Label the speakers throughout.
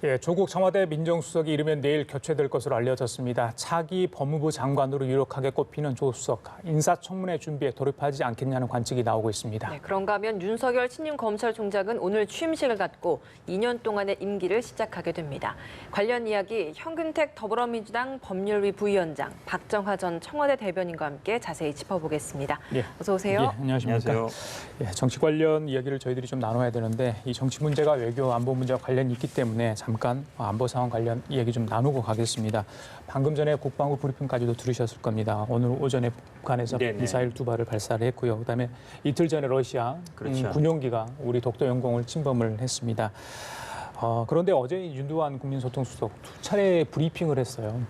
Speaker 1: 예, 조국 청와대 민정수석이 이르면 내일 교체될 것으로 알려졌습니다. 차기 법무부 장관으로 유력하게 꼽히는 조 수석, 인사청문회 준비에 돌입하지 않겠냐는 관측이 나오고 있습니다.
Speaker 2: 네, 그런가 하면 윤석열 신임 검찰총장은 오늘 취임식을 갖고 2년 동안의 임기를 시작하게 됩니다. 관련 이야기 현근택 더불어민주당 법률위 부위원장, 박정하 전 청와대 대변인과 함께 자세히 짚어보겠습니다.
Speaker 1: 예.
Speaker 2: 어서 오세요.
Speaker 1: 예, 안녕하십니까.
Speaker 3: 안녕하세요.
Speaker 1: 예, 정치 관련 이야기를 저희들이 좀 나눠야 되는데 이 정치 문제가 외교 안보 문제와 관련이 있기 때문에 잠깐 안보 상황 관련 이야기 좀 나누고 가겠습니다. 방금 전에 국방부 브리핑까지도 들으셨을 겁니다. 오늘 오전에 북한에서 미사일 2발을 발사를 했고요. 그다음에 이틀 전에 러시아
Speaker 3: 그렇죠.
Speaker 1: 군용기가 우리 독도 영공을 침범을 했습니다. 그런데 어제 윤두환 국민소통수석 2차례 브리핑을 했어요.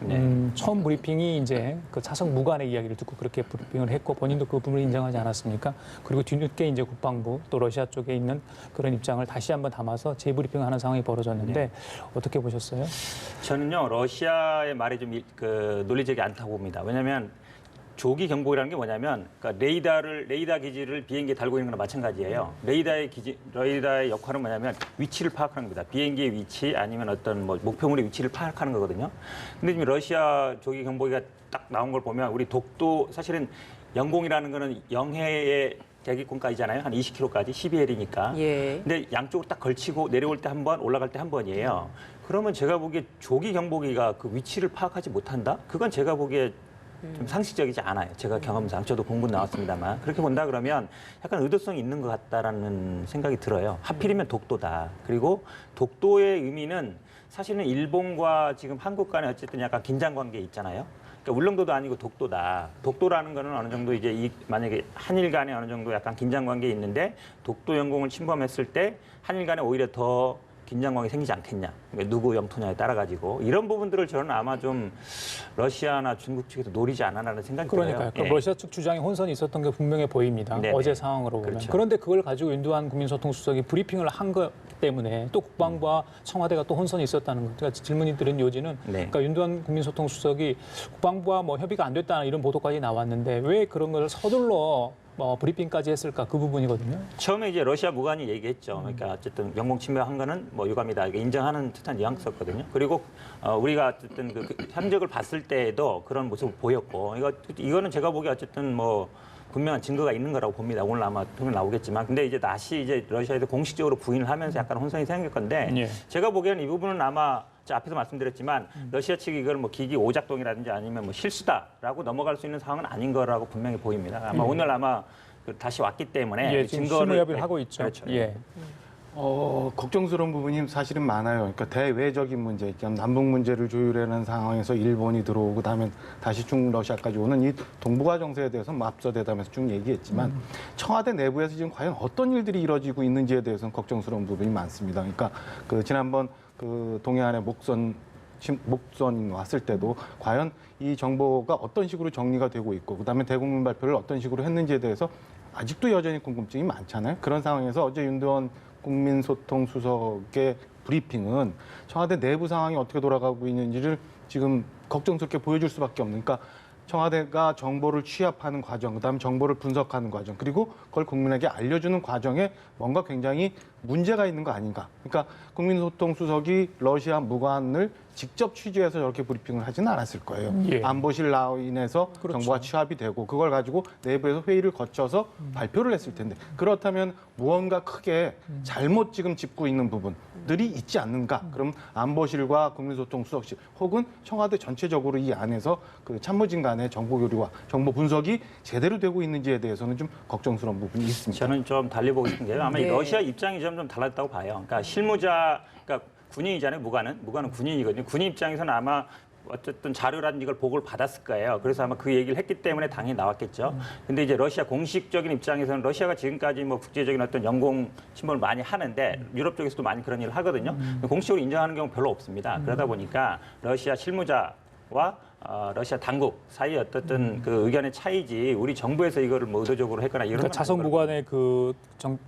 Speaker 1: 처음 브리핑이 이제 그 차석 무관의 이야기를 듣고 그렇게 브리핑을 했고 본인도 그 부분을 인정하지 않았습니까? 그리고 뒤늦게 이제 국방부 또 러시아 쪽에 있는 그런 입장을 다시 한번 담아서 재브리핑을 하는 상황이 벌어졌는데 어떻게 보셨어요?
Speaker 3: 저는요 러시아의 말이 좀 논리적이 않다고 봅니다. 왜냐하면 조기 경보라는 게 뭐냐면 그러니까 레이더 기지를 비행기에 달고 있는 거나 마찬가지예요. 레이더의 역할은 뭐냐면 위치를 파악하는 겁니다. 비행기의 위치 아니면 어떤 목표물의 위치를 파악하는 거거든요. 근데 지금 러시아 조기 경보기가 딱 나온 걸 보면 우리 독도 사실은 영공이라는 거는 영해의 대기권까지잖아요. 한 20km까지 12L이니까.
Speaker 2: 예.
Speaker 3: 근데 양쪽으로 딱 걸치고 내려올 때 한 번, 올라갈 때 한 번이에요. 그러면 제가 보기에 조기 경보기가 그 위치를 파악하지 못한다? 그건 제가 보기에 좀 상식적이지 않아요. 제가 경험상. 저도 공부 나왔습니다만. 그렇게 본다 그러면 약간 의도성이 있는 것 같다라는 생각이 들어요. 하필이면 독도다. 그리고 독도의 의미는 사실은 일본과 지금 한국 간에 어쨌든 약간 긴장 관계 있잖아요. 그러니까 울릉도도 아니고 독도다. 독도라는 거는 어느 정도 이제 만약에 한일 간에 어느 정도 약간 긴장 관계 있는데 독도 영공을 침범했을 때 한일 간에 오히려 더 긴장 관계 생기지 않겠냐. 그러니까 누구 영토냐에 따라 가지고 이런 부분들을 저는 아마 좀 러시아나 중국 측에서 노리지 않았나라는 생각이
Speaker 1: 그러니까요.
Speaker 3: 들어요.
Speaker 1: 그 러시아 측 주장에 혼선이 있었던 게 분명해 보입니다.
Speaker 3: 네네.
Speaker 1: 어제 상황으로 보면.
Speaker 3: 그렇죠.
Speaker 1: 그런데 그걸 가지고 윤두환 국민소통수석이 브리핑을 한 것 때문에 또 국방부와 청와대가 또 혼선이 있었다는 것. 그러니까 질문이 들은 요지는 그러니까 윤두환 국민소통수석이 국방부와 뭐 협의가 안 됐다는 이런 보도까지 나왔는데 왜 그런 걸 서둘러 브리핑까지 했을까 그 부분이거든요.
Speaker 3: 처음에 이제 러시아 무관이 얘기했죠. 그러니까 어쨌든 영공 침범한 거는 유감이다. 이게 인정하는 듯한 뉘앙스였거든요. 그리고 우리가 어쨌든 그 함적을 봤을 때에도 그런 모습을 보였고 이거는 제가 보기에 어쨌든 분명한 증거가 있는 거라고 봅니다. 오늘 아마 표현 나오겠지만. 근데 이제 다시 이제 러시아에서 공식적으로 부인을 하면서 약간 혼선이 생길 건데
Speaker 1: 예.
Speaker 3: 제가 보기에는 이 부분은 아마 앞에서 말씀드렸지만 러시아 측이 이걸 기기 오작동이라든지 아니면 실수다라고 넘어갈 수 있는 상황은 아닌 거라고 분명히 보입니다. 아마 오늘 아마 다시 왔기 때문에
Speaker 1: 예, 지금 실무 협의를 하고 있죠.
Speaker 3: 그렇죠.
Speaker 1: 예.
Speaker 4: 걱정스러운 부분이 사실은 많아요. 그러니까 대외적인 문제, 남북 문제를 조율하는 상황에서 일본이 들어오고 그다음에 다시 러시아까지 오는 이 동북아 정세에 대해서 앞서 대담에서 쭉 얘기했지만 청와대 내부에서 지금 과연 어떤 일들이 이루어지고 있는지에 대해서는 걱정스러운 부분이 많습니다. 그러니까 지난번 동해안의 목선 왔을 때도 과연 이 정보가 어떤 식으로 정리가 되고 있고 그다음에 대국민 발표를 어떤 식으로 했는지에 대해서 아직도 여전히 궁금증이 많잖아요. 그런 상황에서 어제 윤두환 국민소통수석의 브리핑은 청와대 내부 상황이 어떻게 돌아가고 있는지를 지금 걱정스럽게 보여줄 수밖에 없는. 그러니까 청와대가 정보를 취합하는 과정, 그다음에 정보를 분석하는 과정, 그리고 그걸 국민에게 알려주는 과정에 뭔가 굉장히 문제가 있는 거 아닌가. 그러니까 국민소통수석이 러시아 무관을 직접 취재해서 저렇게 브리핑을 하지는 않았을 거예요.
Speaker 1: 예.
Speaker 4: 안보실 라인에서
Speaker 1: 그렇죠.
Speaker 4: 정보가 취합이 되고 그걸 가지고 내부에서 회의를 거쳐서 발표를 했을 텐데 그렇다면 무언가 크게 잘못 지금 짚고 있는 부분들이 있지 않는가? 그럼 안보실과 국민소통수석실 혹은 청와대 전체적으로 이 안에서 그 참모진 간의 정보 교류와 정보 분석이 제대로 되고 있는지에 대해서는 좀 걱정스러운 부분이 있습니다.
Speaker 3: 저는 좀 달리 보고 싶은 게요. 아마 이
Speaker 2: 네.
Speaker 3: 러시아 입장이 좀 달랐다고 봐요. 그러니까 그러니까 군인이잖아요. 무관은 군인이거든요. 군인 입장에서는 아마 어쨌든 자료라든지 이걸 보고를 받았을 거예요. 그래서 아마 그 얘기를 했기 때문에 당연히 나왔겠죠. 근데 이제 러시아 공식적인 입장에서는 러시아가 지금까지 국제적인 어떤 영공 침범을 많이 하는데 유럽 쪽에서도 많이 그런 일을 하거든요. 공식적으로 인정하는 경우 별로 없습니다. 그러다 보니까 러시아 실무자와 러시아 당국 사이의 어떤 그 의견의 차이지 우리 정부에서 이거를 뭐 의도적으로 했거나 이런
Speaker 1: 그러니까
Speaker 3: 건
Speaker 1: 자석
Speaker 3: 아닌 걸로
Speaker 1: 무관의 그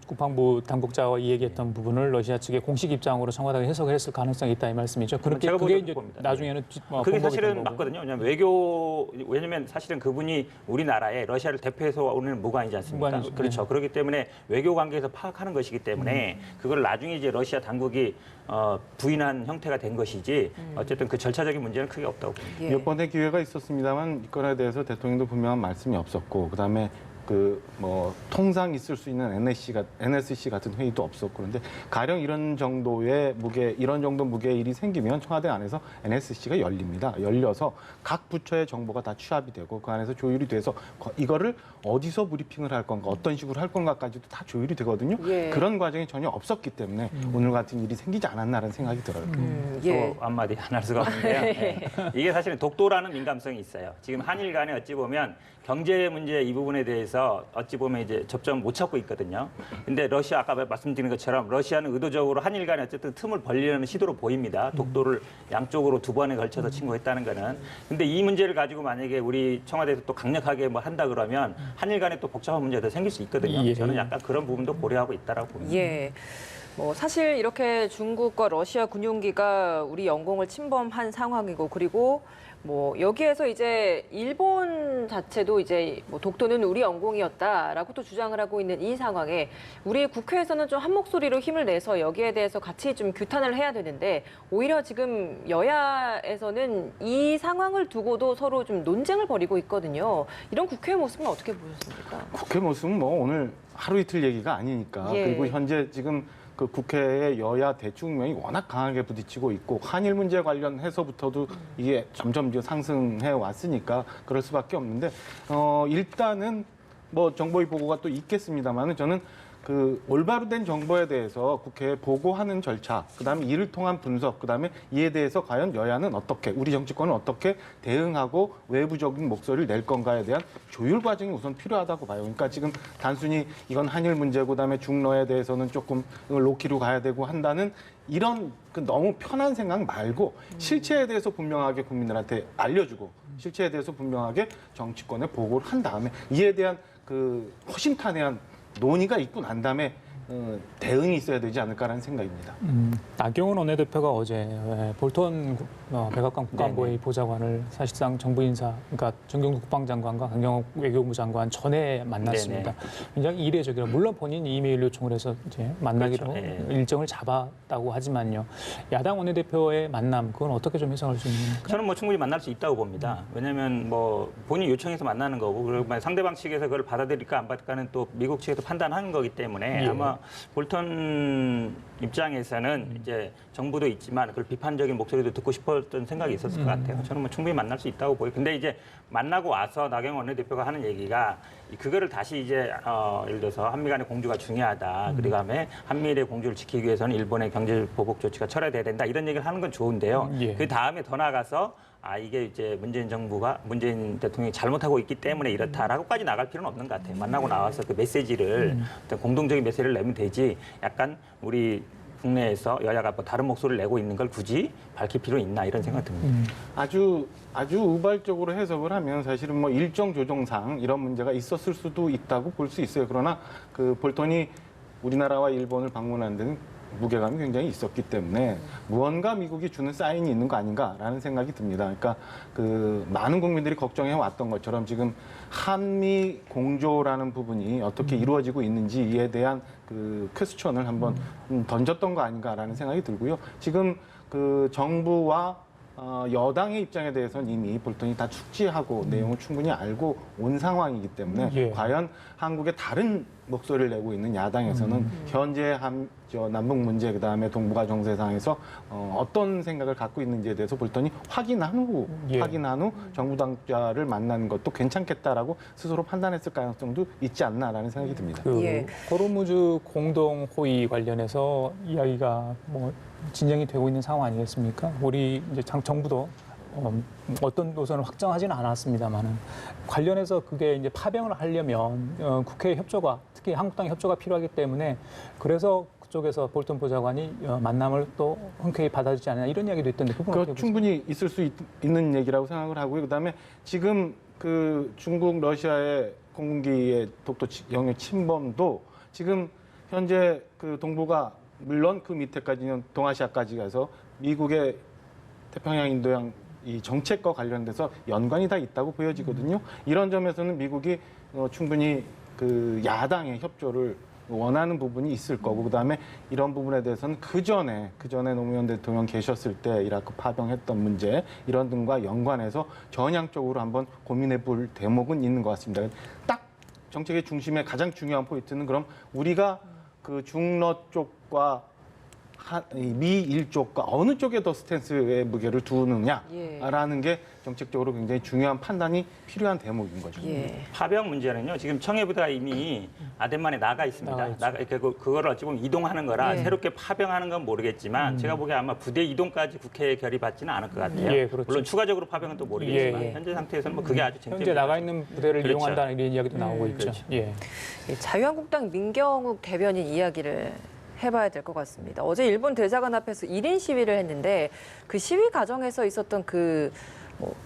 Speaker 1: 국방부 당국자와 이야기했던 부분을 러시아 측의 공식 입장으로 청와대가 해석을 했을 가능성이 있다 이 말씀이죠. 그렇게
Speaker 3: 제가
Speaker 1: 그게
Speaker 3: 보기에도
Speaker 1: 이제
Speaker 3: 봅니다.
Speaker 1: 나중에는
Speaker 3: 그게
Speaker 1: 번복이
Speaker 3: 사실은
Speaker 1: 된 거고.
Speaker 3: 맞거든요. 왜냐면 사실은 그분이 우리나라에 러시아를 대표해서 오는 무관이지 않습니까?
Speaker 1: 무관이죠.
Speaker 3: 그렇죠.
Speaker 1: 네.
Speaker 3: 그렇기 때문에 외교 관계에서 파악하는 것이기 때문에 그걸 나중에 이제 러시아 당국이 부인한 형태가 된 것이지 어쨌든 그 절차적인 문제는 크게 없다고 봅니다.
Speaker 2: 예.
Speaker 4: 몇 번의 기회가 있었습니다만 이 건에 대해서 대통령도 분명한 말씀이 없었고 그다음에 그 뭐 통상 있을 수 있는 NSC 같은 회의도 없었고 그런데 가령 이런 정도 무게의 일이 생기면 청와대 안에서 NSC가 열립니다. 열려서 각 부처의 정보가 다 취합이 되고 그 안에서 조율이 돼서 이거를 어디서 브리핑을 할 건가 어떤 식으로 할 건가까지도 다 조율이 되거든요.
Speaker 2: 예.
Speaker 4: 그런 과정이 전혀 없었기 때문에 오늘 같은 일이 생기지 않았나라는 생각이 들어요.
Speaker 2: 예.
Speaker 3: 또 한마디 안 할 수가 없는데요. 네. 이게 사실은 독도라는 민감성이 있어요. 지금 한일 간에 어찌 보면 경제 문제 이 부분에 대해서 어찌 보면 이제 접점을 못 찾고 있거든요. 근데 러시아 아까 말씀드린 것처럼 러시아는 의도적으로 한일 간에 어쨌든 틈을 벌리려는 시도로 보입니다. 독도를 양쪽으로 두 번에 걸쳐서 침공했다는 거는. 근데 이 문제를 가지고 만약에 우리 청와대에서 또 강력하게 뭐 한다 그러면 한일 간에 또 복잡한 문제가 더 생길 수 있거든요.
Speaker 1: 예.
Speaker 3: 저는 약간 그런 부분도 고려하고 있다라고 봅니다.
Speaker 2: 예. 뭐 사실 이렇게 중국과 러시아 군용기가 우리 영공을 침범한 상황이고 그리고 뭐 여기에서 이제 일본 자체도 이제 뭐 독도는 우리 영공이었다라고 또 주장을 하고 있는 이 상황에 우리 국회에서는 좀 한 목소리로 힘을 내서 여기에 대해서 같이 좀 규탄을 해야 되는데 오히려 지금 여야에서는 이 상황을 두고도 서로 좀 논쟁을 벌이고 있거든요. 이런 국회의 모습은 어떻게 보셨습니까?
Speaker 4: 국회 모습은 뭐 오늘 하루 이틀 얘기가 아니니까
Speaker 2: 예.
Speaker 4: 그리고 현재 지금 그 국회의 여야 대충명이 워낙 강하게 부딪히고 있고 한일 문제 관련해서부터도 이게 점점 이제 상승해 왔으니까 그럴 수밖에 없는데 일단은 뭐 정보위 보고가 또 있겠습니다만은 저는 그 올바로 된 정보에 대해서 국회에 보고하는 절차, 그다음에 이를 통한 분석, 그다음에 이에 대해서 과연 여야는 어떻게, 우리 정치권은 어떻게 대응하고 외부적인 목소리를 낼 건가에 대한 조율 과정이 우선 필요하다고 봐요. 그러니까 지금 단순히 이건 한일 문제고 그다음에 중러에 대해서는 조금 이걸 놓기로 가야 되고 한다는 이런 그 너무 편한 생각 말고 실체에 대해서 분명하게 국민들한테 알려주고 실체에 대해서 분명하게 정치권에 보고를 한 다음에 이에 대한 그 허심탄회한 논의가 있고 난 다음에 대응이 있어야 되지 않을까라는 생각입니다.
Speaker 1: 나경원 원내대표가 어제 볼턴 백악관 국가안보회의 보좌관을 사실상 정부 인사, 그러니까 정경국 국방장관과 강경호 외교부 장관 전에 만났습니다.
Speaker 3: 네네.
Speaker 1: 굉장히 이례적이라 물론 본인이 이메일 요청을 해서 이제 만나기로
Speaker 3: 그렇죠. 네.
Speaker 1: 일정을 잡았다고 하지만요. 야당 원내대표의 만남 그건 어떻게 좀 해석할 수 있는 겁니까?
Speaker 3: 저는 뭐 충분히 만날 수 있다고 봅니다. 왜냐하면 뭐 본인 요청해서 만나는 거고 그리고 만약 상대방 측에서 그걸 받아들일까 안 받을까는 또 미국 측에서 판단하는 거기 때문에
Speaker 1: 예.
Speaker 3: 아마 볼턴 입장에서는 이제 정부도 있지만 그걸 비판적인 목소리도 듣고 싶었던 생각이 있었을 것 같아요. 저는 뭐 충분히 만날 수 있다고 보여요. 근데 이제 만나고 와서 나경원 원내대표가 하는 얘기가 그거를 다시 이제 예를 들어서 한미 간의 공조가 중요하다. 그리고 다음에 한미일의 공조를 지키기 위해서는 일본의 경제 보복 조치가 철회돼야 된다. 이런 얘기를 하는 건 좋은데요.
Speaker 1: 예.
Speaker 3: 그 다음에 더 나아가서 이게 이제 문재인 대통령이 잘못하고 있기 때문에 이렇다라고까지 나갈 필요는 없는 것 같아요. 만나고 나와서 그 메시지를 어떤 공동적인 메시지를 내면 되지. 약간 우리 국내에서 여야가 뭐 다른 목소리를 내고 있는 걸 굳이 밝힐 필요 있나 이런 생각 듭니다.
Speaker 4: 아주 우발적으로 해석을 하면 사실은 뭐 일정 조정상 이런 문제가 있었을 수도 있다고 볼 수 있어요. 그러나 그 볼턴이 우리나라와 일본을 방문한 데는 무게감이 굉장히 있었기 때문에 무언가 미국이 주는 사인이 있는 거 아닌가라는 생각이 듭니다. 그러니까 그 많은 국민들이 걱정해 왔던 것처럼 지금 한미 공조라는 부분이 어떻게 이루어지고 있는지에 대한 그 퀘스천을 한번 던졌던 거 아닌가라는 생각이 들고요. 지금 그 정부와 여당의 입장에 대해서는 이미 볼턴이 다 숙지하고 내용을 충분히 알고 온 상황이기 때문에
Speaker 1: 예.
Speaker 4: 과연 한국의 다른 목소리를 내고 있는 야당에서는 현재 남북 문제 그다음에 동북아 정세상에서 어떤 생각을 갖고 있는지에 대해서 볼턴이 확인한 후 정부 당자를 만나는 것도 괜찮겠다라고 스스로 판단했을 가능성도 있지 않나라는 생각이 듭니다.
Speaker 1: 그
Speaker 2: 예.
Speaker 1: 호르무즈 공동 호의 관련해서 이야기가 뭐 진행이 되고 있는 상황 아니겠습니까? 우리 이제 정부도 어떤 노선을 확정하지는 않았습니다만은 관련해서 그게 이제 파병을 하려면 국회 협조가 특히 한국당의 협조가 필요하기 때문에 그래서 쪽에서 볼턴 보좌관이 만남을 또 흔쾌히 받아주지 않냐 이런 이야기도 있던데 그 부분 어떻게
Speaker 4: 그 충분히 있을 수 있는 얘기라고 생각을 하고요. 그다음에 지금 그 중국 러시아의 공군기의 독도 영역 침범도 지금 현재 그 동북아 물론 그 밑에까지는 동아시아까지 가서 미국의 태평양 인도양 이 정책과 관련돼서 연관이 다 있다고 보여지거든요. 이런 점에서는 미국이 충분히 그 야당의 협조를 원하는 부분이 있을 거고, 그다음에 이런 부분에 대해서는 그 전에 노무현 대통령 계셨을 때 이라크 파병했던 문제 이런 등과 연관해서 전향적으로 한번 고민해 볼 대목은 있는 것 같습니다. 딱 정책의 중심의 가장 중요한 포인트는 그럼 우리가 그 중러 쪽과 미일 쪽과 어느 쪽에 더 스탠스의 무게를 두느냐라는 게 정책적으로 굉장히 중요한 판단이 필요한 대목인 거죠.
Speaker 2: 예.
Speaker 3: 파병 문제는요. 지금 청해부대가 이미 아덴만에 나가 있습니다. 그거를 어찌 보면 이동하는 거라
Speaker 2: 예.
Speaker 3: 새롭게 파병하는 건 모르겠지만 제가 보기에 아마 부대 이동까지 국회에 결의받지는 않을 것 같아요.
Speaker 1: 예, 그렇죠.
Speaker 3: 물론 추가적으로 파병은 또 모르겠지만
Speaker 1: 예, 예.
Speaker 3: 현재 상태에서는 뭐 그게 아주 쟁점이
Speaker 1: 현재 나가 있는 부대를
Speaker 3: 그렇죠.
Speaker 1: 이용한다는 이런 이야기도 나오고 있죠.
Speaker 3: 그렇죠.
Speaker 1: 예.
Speaker 2: 이 자유한국당 민경욱 대변인 이야기를 해봐야 될 것 같습니다. 어제 일본 대사관 앞에서 1인 시위를 했는데 그 시위 과정에서 있었던 그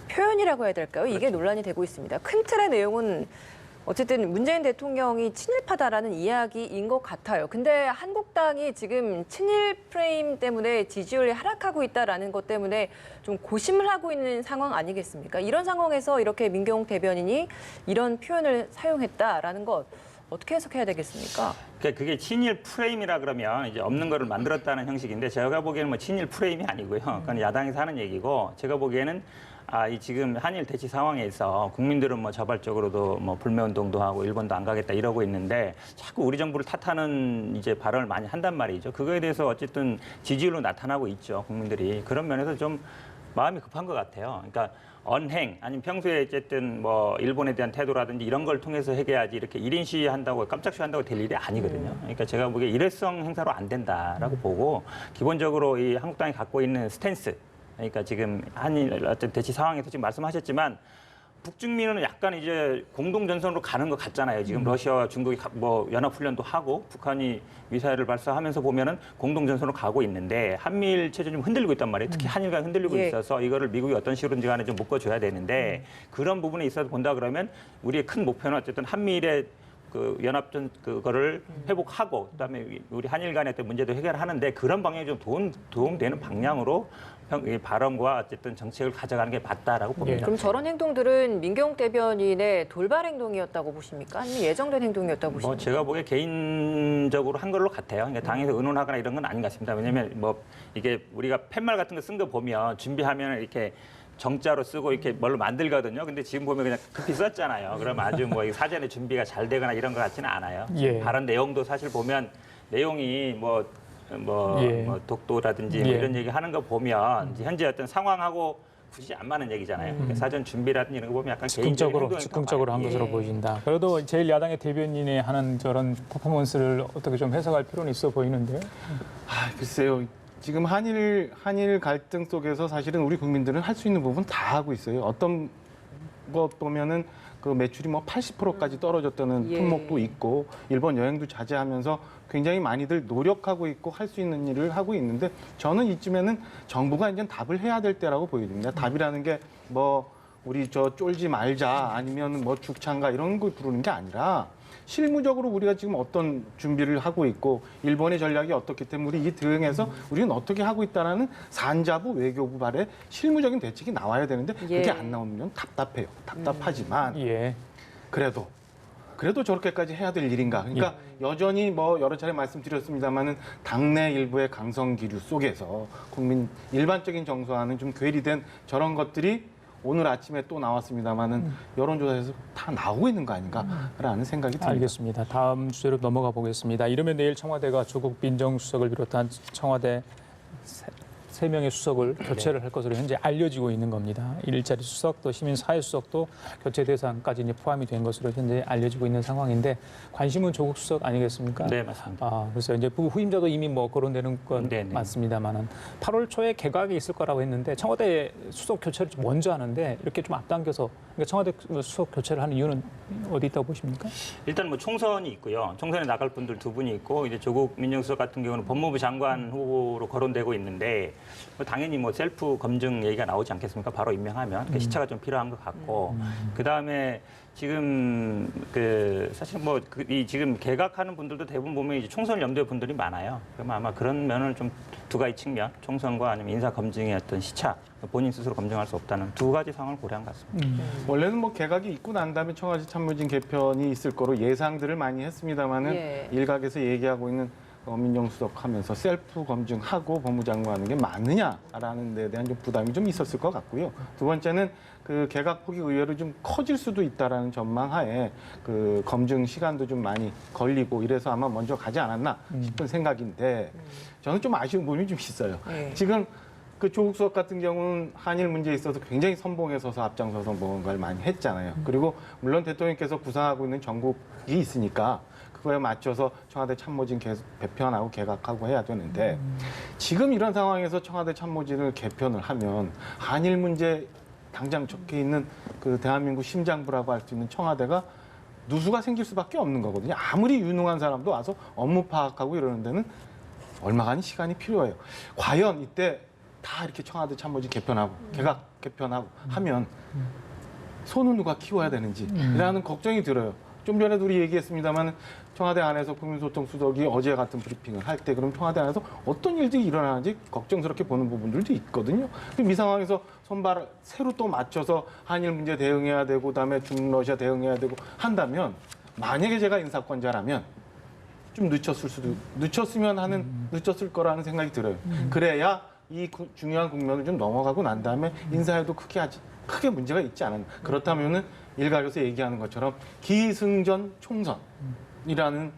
Speaker 2: 표현이라고 해야 될까요? 이게 논란이 되고 있습니다. 큰 틀의 내용은 어쨌든 문재인 대통령이 친일파다라는 이야기인 것 같아요. 근데 한국당이 지금 친일 프레임 때문에 지지율이 하락하고 있다라는 것 때문에 좀 고심을 하고 있는 상황 아니겠습니까? 이런 상황에서 이렇게 민경욱 대변인이 이런 표현을 사용했다라는 것 어떻게 해석해야 되겠습니까?
Speaker 3: 그러니까 그게 친일 프레임이라 그러면 이제 없는 거를 만들었다는 형식인데 제가 보기에는 뭐 친일 프레임이 아니고요. 그건 야당에서 하는 얘기고 제가 보기에는 이 지금 한일 대치 상황에서 국민들은 뭐 자발적으로도 뭐 불매운동도 하고 일본도 안 가겠다 이러고 있는데 자꾸 우리 정부를 탓하는 이제 발언을 많이 한단 말이죠. 그거에 대해서 어쨌든 지지율로 나타나고 있죠. 국민들이. 그런 면에서 좀 마음이 급한 것 같아요. 그러니까 언행 아니면 평소에 어쨌든 뭐 일본에 대한 태도라든지 이런 걸 통해서 해결해야지 이렇게 1인 시위한다고 깜짝 시위한다고 될 일이 아니거든요. 그러니까 제가 보기에 일회성 행사로 안 된다라고 보고 기본적으로 이 한국당이 갖고 있는 스탠스 그러니까 지금 한일 어쨌든 대치 상황에서 지금 말씀하셨지만 북중미는 약간 이제 공동전선으로 가는 것 같잖아요. 지금 러시아와 중국이 뭐 연합훈련도 하고 북한이 미사일을 발사하면서 보면은 공동전선으로 가고 있는데 한미일 체제 좀 흔들리고 있단 말이에요. 특히 한일 간 흔들리고
Speaker 2: 예.
Speaker 3: 있어서 이거를 미국이 어떤 식으로든지 간에 좀 묶어줘야 되는데 그런 부분에 있어서 본다 그러면 우리의 큰 목표는 어쨌든 한미일의 그 연합전 그거를 회복하고 그다음에 우리 한일 간의 어떤 문제도 해결하는데 그런 방향이 좀 도움되는 방향으로 발언과 어쨌든 정책을 가져가는 게 맞다라고 봅니다.
Speaker 2: 그럼 저런 행동들은 민경욱 대변인의 돌발 행동이었다고 보십니까? 아니면 예정된 행동이었다고 보십니까?
Speaker 3: 뭐 제가 보기에 개인적으로 한 걸로 같아요. 그러니까 당에서 의논하거나 이런 건 아닌 것 같습니다. 왜냐하면 뭐 이게 우리가 팻말 같은 거 쓴 거 보면 준비하면 이렇게 정자로 쓰고 이렇게 뭘로 만들거든요. 근데 지금 보면 그냥 급히 썼잖아요. 그럼 아주 뭐 사전에 준비가 잘 되거나 이런 것 같지는 않아요.
Speaker 1: 예.
Speaker 3: 발언 내용도 사실 보면 내용이 뭐 독도라든지 뭐
Speaker 1: 예.
Speaker 3: 이런 얘기 하는 거 보면 이제 현재 어떤 상황하고 굳이 안 맞는 얘기잖아요. 그러니까 사전 준비라든지 이런 거 보면 약간
Speaker 1: 즉흥적으로 한 것으로
Speaker 2: 예.
Speaker 1: 보인다. 그래도 제일 야당의 대변인이 하는 저런 퍼포먼스를 어떻게 좀 해석할 필요는 있어 보이는데요.
Speaker 4: 글쎄요. 지금 한일 갈등 속에서 사실은 우리 국민들은 할 수 있는 부분 다 하고 있어요. 어떤 것 보면은 그 매출이 뭐 80%까지 떨어졌다는
Speaker 2: 예.
Speaker 4: 품목도 있고 일본 여행도 자제하면서 굉장히 많이들 노력하고 있고 할 수 있는 일을 하고 있는데 저는 이쯤에는 정부가 이제 답을 해야 될 때라고 보여집니다. 답이라는 게 뭐 우리 저 쫄지 말자 아니면 뭐 죽창가 이런 걸 부르는 게 아니라 실무적으로 우리가 지금 어떤 준비를 하고 있고 일본의 전략이 어떻기 때문에 이 대응에서 우리는 어떻게 하고 있다라는 산자부 외교부 발의 실무적인 대책이 나와야 되는데
Speaker 2: 예.
Speaker 4: 그게 안 나오면 답답해요. 답답하지만
Speaker 1: 예.
Speaker 4: 그래도 저렇게까지 해야 될 일인가? 그러니까 여전히 뭐 여러 차례 말씀드렸습니다만은 당내 일부의 강성 기류 속에서 국민 일반적인 정서와는 좀 괴리된 저런 것들이 오늘 아침에 또 나왔습니다만은 여론조사에서 다 나오고 있는 거 아닌가라는 생각이 듭니다.
Speaker 1: 알겠습니다. 다음 주제로 넘어가 보겠습니다. 이러면 내일 청와대가 조국 민정수석을 비롯한 청와대 3명의 수석을 교체를 할 것으로 현재 알려지고 있는 겁니다. 일자리 수석 또 시민 사회 수석도 교체 대상까지 이제 포함이 된 것으로 현재 알려지고 있는 상황인데 관심은 조국 수석 아니겠습니까?
Speaker 3: 네, 맞습니다.
Speaker 1: 그래서 이제 후임자도 이미 뭐 거론되는 건
Speaker 3: 네네.
Speaker 1: 맞습니다만은 8월 초에 개각이 있을 거라고 했는데 청와대 수석 교체를 좀 먼저 하는데 이렇게 좀 앞당겨서 그러니까 청와대 수석 교체를 하는 이유는 어디 있다고 보십니까?
Speaker 3: 일단 뭐 총선이 있고요. 총선에 나갈 분들 2분이 있고 이제 조국 민정수석 같은 경우는 법무부 장관 후보로 거론되고 있는데 뭐 당연히 뭐 셀프 검증 얘기가 나오지 않겠습니까? 바로 임명하면 그 시차가 좀 필요한 것 같고 그 다음에 지금 사실 뭐 이 지금 개각하는 분들도 대부분 보면 이제 총선 염두에 분들이 많아요. 그러면 아마 그런 면을 좀 두 가지 측면, 총선과 아니면 인사 검증의 어떤 시차, 본인 스스로 검증할 수 없다는 두 가지 상황을 고려한 것 같습니다.
Speaker 4: 원래는 뭐 개각이 있고 난 다음에 청와대 참모진 개편이 있을 거로 예상들을 많이 했습니다만은
Speaker 2: 예.
Speaker 4: 일각에서 얘기하고 있는 민정수석 하면서 셀프 검증하고 법무장관 하는 게 맞느냐라는 데 대한 좀 부담이 좀 있었을 것 같고요. 두 번째는 그 개각 폭이 의외로 좀 커질 수도 있다라는 전망하에 그 검증 시간도 좀 많이 걸리고 이래서 아마 먼저 가지 않았나 싶은 생각인데 저는 좀 아쉬운 부분이 좀 있어요.
Speaker 2: 네.
Speaker 4: 지금 그 조국 수석 같은 경우는 한일 문제에 있어서 굉장히 선봉에 서서 앞장서서 뭔가를 많이 했잖아요. 그리고 물론 대통령께서 구상하고 있는 전국이 있으니까 그거에 맞춰서 청와대 참모진 개편하고 개각하고 해야 되는데 지금 이런 상황에서 청와대 참모진을 개편을 하면 한일 문제 당장 적혀 있는 그 대한민국 심장부라고 할 수 있는 청와대가 누수가 생길 수밖에 없는 거거든요. 아무리 유능한 사람도 와서 업무 파악하고 이러는 데는 얼마간의 시간이 필요해요. 과연 이때 다 이렇게 청와대 참모진 개편하고 개각 개편하고 하면 손은 누가 키워야 되는지라는 걱정이 들어요. 좀 전에도 우리 얘기했습니다만 청와대 안에서 국민소통수석이 어제 같은 브리핑을 할 때 그럼 청와대 안에서 어떤 일들이 일어나는지 걱정스럽게 보는 부분들도 있거든요. 그럼 이 상황에서 손발 새로 또 맞춰서 한일 문제 대응해야 되고 그다음에 중러시아 대응해야 되고 한다면 만약에 제가 인사권자라면 좀 늦췄을 거라는 생각이 들어요. 그래야 이 중요한 국면을 좀 넘어가고 난 다음에 인사에도 크게 문제가 있지 않았나. 그렇다면은 일각에서 얘기하는 것처럼 기승전 총선이라는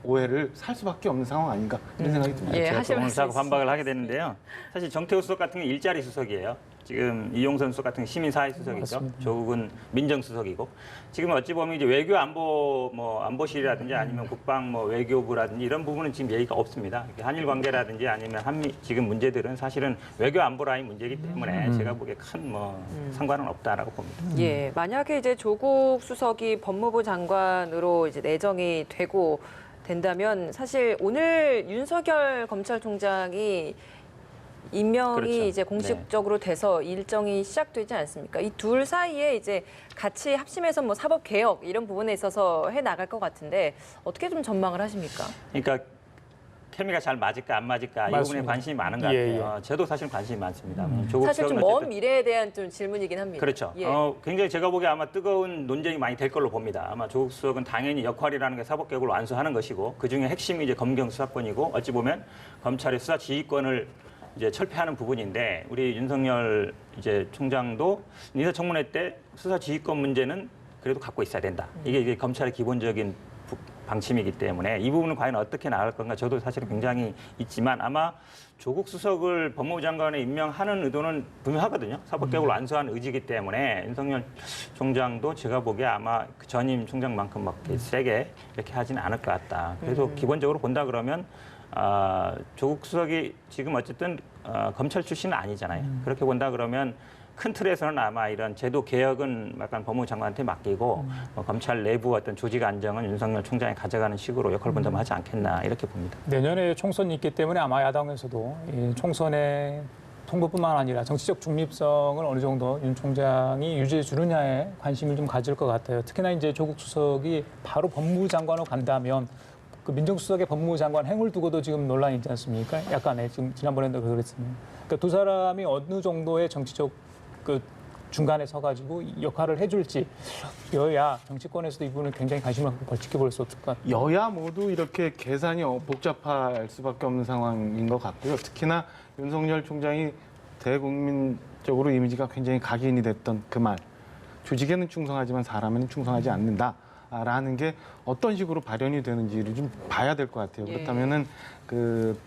Speaker 4: 오해를 살 수밖에 없는 상황 아닌가 이런 생각이 듭니다.
Speaker 2: 예,
Speaker 3: 제가
Speaker 2: 하실
Speaker 3: 오늘
Speaker 2: 말씀
Speaker 3: 자꾸 반박을
Speaker 2: 있으시죠?
Speaker 3: 하게 되는데요. 사실 정태우 수석 같은 게 일자리 수석이에요. 지금 이용선 수석 같은 게 시민사회 수석이죠.
Speaker 1: 맞습니다.
Speaker 3: 조국은 민정수석이고 지금 어찌 보면 이제 외교 안보실이라든지 아니면 국방 외교부라든지 이런 부분은 지금 얘기가 없습니다. 한일 관계라든지 아니면 한미 지금 문제들은 사실은 외교 안보 라인 문제이기 때문에 제가 보기에 큰 상관은 없다라고 봅니다.
Speaker 2: 예, 만약에 이제 조국 수석이 법무부 장관으로 이제 내정이 되고 된다면 사실 오늘 윤석열 검찰총장이 임명이
Speaker 3: 그렇죠.
Speaker 2: 이제 공식적으로 돼서 일정이 시작되지 않습니까? 이 둘 사이에 이제 같이 합심해서 뭐 사법 개혁 이런 부분에 있어서 해 나갈 것 같은데 어떻게 좀 전망을 하십니까?
Speaker 3: 그러니까 케미가 잘 맞을까 안 맞을까 이
Speaker 1: 맞습니다.
Speaker 3: 부분에 관심이 많은 것
Speaker 1: 예,
Speaker 3: 같아요. 저도 사실 관심이 많습니다. 조국
Speaker 2: 사실 좀
Speaker 3: 수석은
Speaker 2: 먼
Speaker 3: 어쨌든
Speaker 2: 미래에 대한 좀 질문이긴 합니다.
Speaker 3: 그렇죠.
Speaker 2: 예.
Speaker 3: 굉장히 제가 보기에 아마 뜨거운 논쟁이 많이 될 걸로 봅니다. 아마 조국 수석은 당연히 역할이라는 게 사법개혁을 완수하는 것이고 그중에 핵심이 이제 검경 수사권이고 어찌 보면 검찰의 수사 지휘권을 이제 철폐하는 부분인데 우리 윤석열 이제 총장도 인사청문회 때 수사 지휘권 문제는 그래도 갖고 있어야 된다. 이게 검찰의 기본적인 방침이기 때문에 이 부분은 과연 어떻게 나갈 건가 저도 사실은 굉장히 있지만 아마 조국 수석을 법무부 장관에 임명하는 의도는 분명하거든요. 사법개혁을 완수한 의지이기 때문에 윤석열 총장도 제가 보기에 아마 그 전임 총장만큼 막 세게 이렇게 하지는 않을 것 같다. 그래서 기본적으로 본다 그러면 조국 수석이 지금 어쨌든 검찰 출신은 아니잖아요. 그렇게 본다 그러면 큰 틀에서는 아마 이런 제도 개혁은 약간 법무부 장관한테 맡기고 검찰 내부 어떤 조직 안정은 윤석열 총장이 가져가는 식으로 역할 분담하지 않겠나 이렇게 봅니다.
Speaker 1: 내년에 총선이 있기 때문에 아마 야당에서도 이 총선의 통보뿐만 아니라 정치적 중립성을 어느 정도 윤 총장이 유지해 주느냐에 관심을 좀 가질 것 같아요. 특히나 이제 조국 수석이 바로 법무부 장관으로 간다면 그 민정수석의 법무부 장관 행을 두고도 지금 논란이 있지 않습니까? 약간의 지금 지난번에도 그랬습니다. 그러니까 두 사람이 어느 정도의 정치적 그 중간에 서가지고 역할을 해줄지 여야 정치권에서도 이 부분을 굉장히 관심을 갖고 지켜볼 수 없을 것 같아요.
Speaker 4: 여야 모두 이렇게 계산이 복잡할 수밖에 없는 상황인 것 같고요. 특히나 윤석열 총장이 대국민적으로 이미지가 굉장히 각인이 됐던 그 말. 조직에는 충성하지만 사람에는 충성하지 않는다라는 게 어떤 식으로 발현이 되는지를 좀 봐야 될 것 같아요.
Speaker 2: 예.
Speaker 4: 그렇다면은 그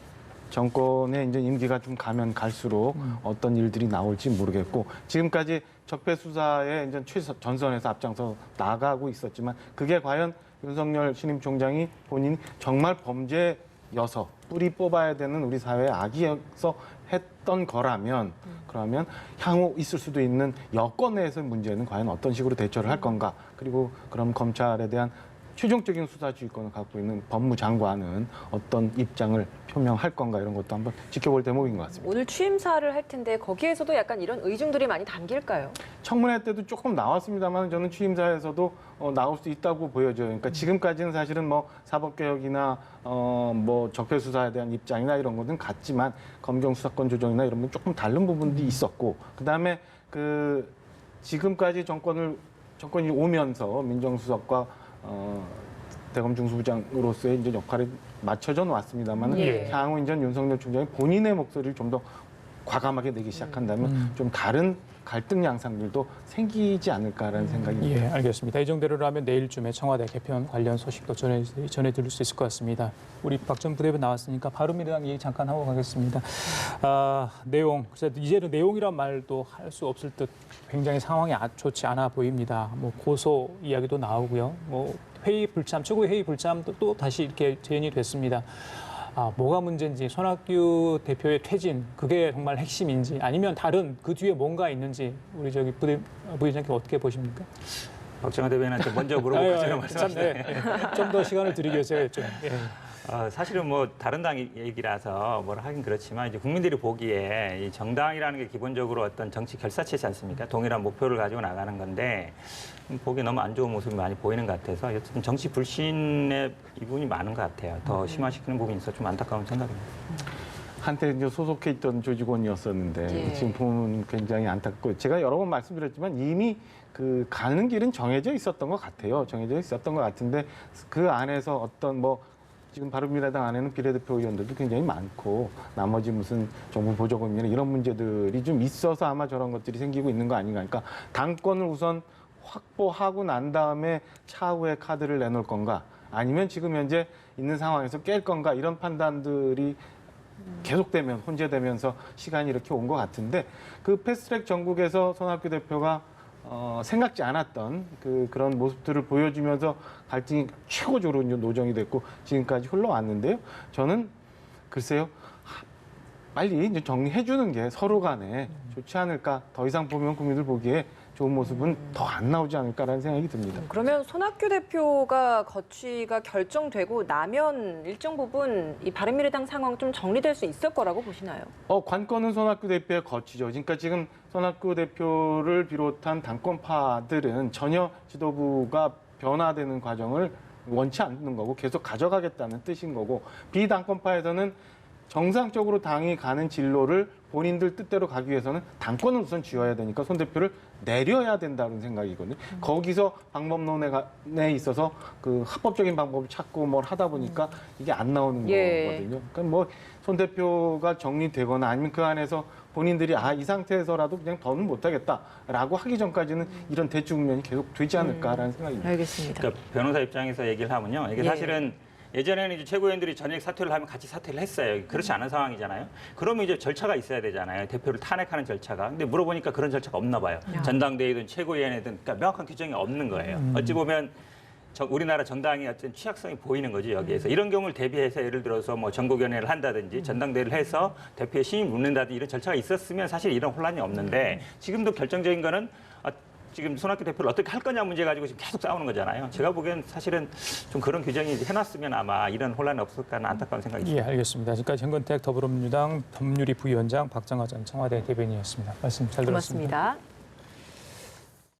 Speaker 4: 정권의 이제 임기가 좀 가면 갈수록 어떤 일들이 나올지 모르겠고 지금까지 적폐 수사에 이제 전선에서 앞장서 나가고 있었지만 그게 과연 윤석열 신임 총장이 본인이 정말 범죄여서 뿌리 뽑아야 되는 우리 사회의 악이어서 했던 거라면 그러면 향후 있을 수도 있는 여권 내에서의 문제는 과연 어떤 식으로 대처를 할 건가 그리고 그럼 검찰에 대한 최종적인 수사 지휘권을 갖고 있는 법무장관은 어떤 입장을 표명할 건가 이런 것도 한번 지켜볼 대목인 것 같습니다.
Speaker 2: 오늘 취임사를 할 텐데 거기에서도 약간 이런 의중들이 많이 담길까요?
Speaker 4: 청문회 때도 조금 나왔습니다만 저는 취임사에서도 나올 수 있다고 보여져요. 그러니까 지금까지는 사실은 뭐 사법개혁이나 뭐 적폐수사에 대한 입장이나 이런 것은 같지만 검경 수사권 조정이나 이런 건 조금 다른 부분도 있었고 그다음에 그 지금까지 정권이 오면서 민정수석과 대검 중수부장으로서의 이제 역할이 맞춰져 왔습니다만
Speaker 2: 예.
Speaker 4: 향후 이제 윤석열 총장이 본인의 목소리를 좀 더 과감하게 내기 시작한다면 좀 다른 갈등 양상들도 생기지 않을까라는 생각입니다.
Speaker 1: 예, 알겠습니다. 이 정도로라면 내일쯤에 청와대 개편 관련 소식도 전해드릴 수 있을 것 같습니다. 우리 박 전 부대변인 나왔으니까 바른미래당 얘기 잠깐 하고 가겠습니다. 내용, 이제는 내용이란 말도 할 수 없을 듯 굉장히 상황이 좋지 않아 보입니다. 뭐 고소 이야기도 나오고요. 뭐 회의 불참, 최고위 회의 불참도 또 다시 이렇게 재연이 됐습니다. 뭐가 문제인지 손학규 대표의 퇴진 그게 정말 핵심인지 아니면 다른 그 뒤에 뭔가 있는지 우리 저기 부회장님 어떻게 보십니까?
Speaker 3: 박정화 대변인한테 먼저 물어보고 제가 말씀하시네.
Speaker 1: 좀 더 시간을 드리기 위해서 좀. 예.
Speaker 3: 사실은 뭐 다른 당 얘기라서 뭐라 하긴 그렇지만 이제 국민들이 보기에 이 정당이라는 게 기본적으로 어떤 정치 결사체지 않습니까? 동일한 목표를 가지고 나가는 건데 보기에 너무 안 좋은 모습이 많이 보이는 것 같아서 어쨌든 정치 불신의 이분이 많은 것 같아요. 더 심화시키는 부분이 있어 좀 안타까운 생각입니다.
Speaker 4: 한때 이제 소속해 있던 조직원이었었는데
Speaker 2: 예.
Speaker 4: 지금 보면 굉장히 안타깝고 제가 여러 번 말씀드렸지만 이미 그 가는 길은 정해져 있었던 것 같아요. 정해져 있었던 것 같은데 그 안에서 어떤 뭐 지금 바른미래당 안에는 비례대표 의원들도 굉장히 많고 나머지 무슨 정부 보조금이나 이런 문제들이 좀 있어서 아마 저런 것들이 생기고 있는 거 아닌가. 그러니까 당권을 우선 확보하고 난 다음에 차후에 카드를 내놓을 건가 아니면 지금 현재 있는 상황에서 깰 건가 이런 판단들이 계속되면 혼재되면서 시간이 이렇게 온 것 같은데 그 패스트트랙 전국에서 손학규 대표가 생각지 않았던 그런 모습들을 보여주면서 갈등이 최고적으로 노정이 됐고 지금까지 흘러왔는데요. 저는 글쎄요. 빨리 이제 정리해 주는 게 서로 간에 좋지 않을까. 더 이상 보면 국민들 보기에 좋은 모습은 더 안 나오지 않을까라는 생각이 듭니다.
Speaker 2: 그러면 손학규 대표가 거취가 결정되고 나면 일정 부분 이 바른미래당 상황 좀 정리될 수 있을 거라고 보시나요?
Speaker 4: 관건은 손학규 대표의 거취죠. 그러니까 지금 손학규 대표를 비롯한 당권파들은 전혀 지도부가 변화되는 과정을 원치 않는 거고 계속 가져가겠다는 뜻인 거고 비당권파에서는 정상적으로 당이 가는 진로를 본인들 뜻대로 가기 위해서는 당권을 우선 쥐어야 되니까 손 대표를 내려야 된다는 생각이거든요. 거기서 방법론에 있어서 그 합법적인 방법을 찾고 뭘 하다 보니까 이게 안 나오는 거거든요. 그러니까 뭐 손 대표가 정리되거나 아니면 그 안에서 본인들이 이 상태에서라도 그냥 더는 못하겠다라고 하기 전까지는 이런 대치 국면이 계속 되지 않을까라는 생각입니다.
Speaker 2: 알겠습니다.
Speaker 3: 그러니까 변호사 입장에서 얘기를 하면요. 이게
Speaker 2: 예.
Speaker 3: 사실은 예전에는 이제 최고위원들이 전액 사퇴를 하면 같이 사퇴를 했어요. 그렇지 않은 상황이잖아요. 그러면 이제 절차가 있어야 되잖아요. 대표를 탄핵하는 절차가. 근데 물어보니까 그런 절차가 없나 봐요. 전당대회든 최고위원회든 그러니까 명확한 규정이 없는 거예요. 어찌 보면 우리나라 정당의 어떤 취약성이 보이는 거죠, 여기에서. 이런 경우를 대비해서 예를 들어서 뭐 전국위원회를 한다든지 전당대회를 해서 대표의 신임 묻는다든지 이런 절차가 있었으면 사실 이런 혼란이 없는데 지금도 결정적인 거는 지금 손학규 대표를 어떻게 할 거냐 문제 가지고 지금 계속 싸우는 거잖아요. 제가 보기엔 사실은 좀 그런 규정이 해놨으면 아마 이런 혼란이 없을까 하는 안타까운 생각이 있습니다.
Speaker 1: 예, 알겠습니다. 지금까지 현근택 더불어민주당 법률위 부위원장 박정화 전 청와대 대변인이었습니다. 말씀 잘 들었습니다.
Speaker 2: 고맙습니다.